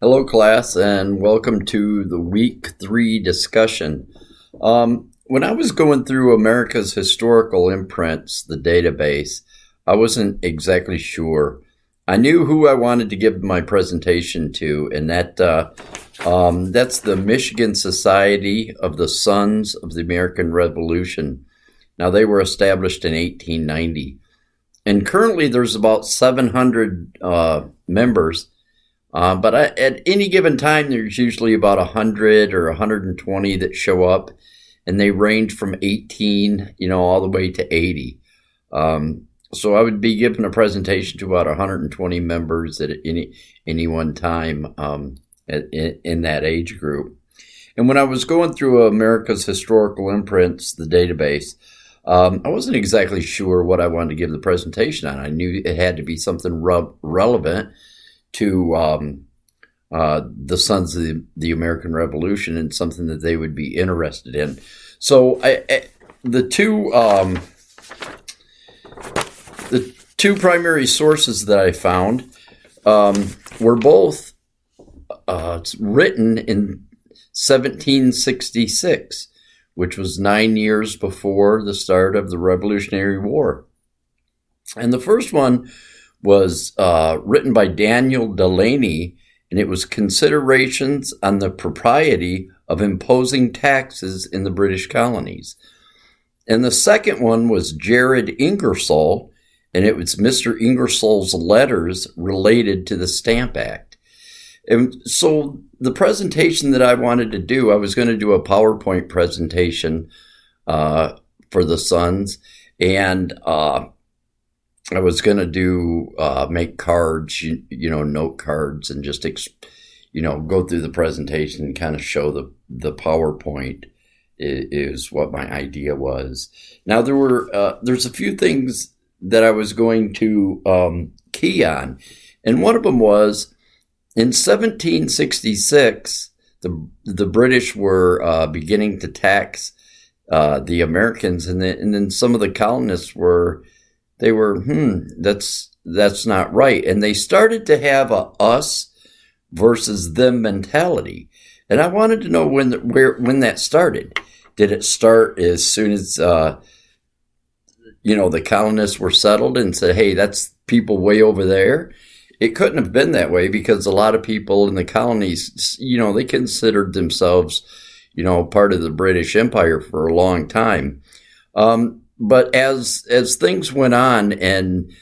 Hello, class, and welcome to the Week 3 discussion. When I was going through America's Historical Imprints, the database, I wasn't exactly sure. I knew who I wanted to give my presentation to, and that's the Michigan Society of the Sons of the American Revolution. Now, they were established in 1890, and currently there's about 700 members. But at any given time, there's usually about 100 or 120 that show up, and they range from 18, all the way to 80. So I would be giving a presentation to about 120 members at any one time in that age group. And when I was going through America's Historical Imprints, the database, I wasn't exactly sure what I wanted to give the presentation on. I knew it had to be something relevant to the Sons of the American Revolution and something that they would be interested in. So the two primary sources that I found were both written in 1766, which was 9 years before the start of the Revolutionary War. And the first one was written by Daniel Delaney, and it was Considerations on the Propriety of Imposing Taxes in the British Colonies. And the second one was Jared Ingersoll, and it was Mr. Ingersoll's letters related to the Stamp Act. And so the presentation that I wanted to do, I was going to do a PowerPoint presentation for the Sons, and I was going to make cards, note cards, and just, go through the presentation and kind of show the PowerPoint is what my idea was. Now, there's a few things that I was going to key on. And one of them was in 1766, the British were beginning to tax the Americans, and then some of the colonists were that's not right. And they started to have a us versus them mentality. And I wanted to know when that started. Did it start as soon as, the colonists were settled and said, hey, that's people way over there? It couldn't have been that way because a lot of people in the colonies, they considered themselves, part of the British Empire for a long time. But as things went on and,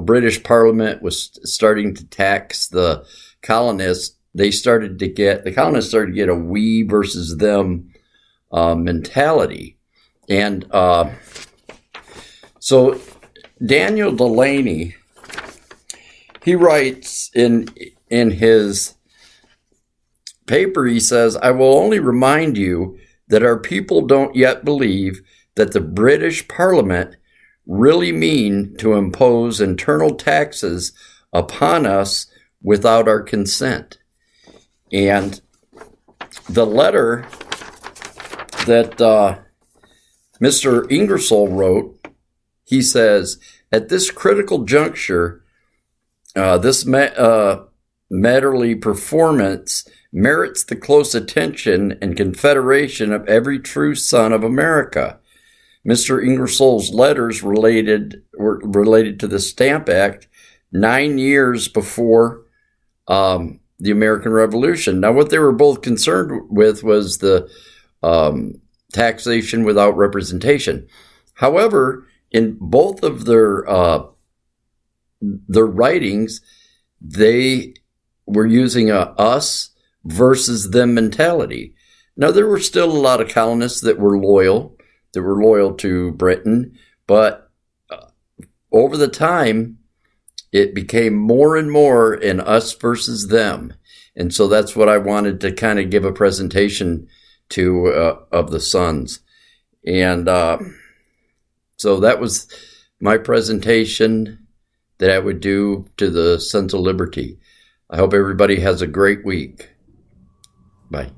British Parliament was starting to tax the colonists, the colonists started to get a we versus them mentality. And so Daniel Delaney, he writes in his paper, he says, I will only remind you that our people don't yet believe that the British Parliament really mean to impose internal taxes upon us without our consent. And the letter that Mr. Ingersoll wrote, he says, at this critical juncture, this matterly performance merits the close attention and confederation of every true son of America. Mr. Ingersoll's letters were related to the Stamp Act 9 years before the American Revolution. Now, what they were both concerned with was the taxation without representation. However, in both of their writings, they were using a us versus them mentality. Now, there were still a lot of colonists that were loyal to Britain, but over the time, it became more and more an us versus them. And so that's what I wanted to kind of give a presentation to of the Sons. And so that was my presentation that I would do to the Sons of Liberty. I hope everybody has a great week. Bye.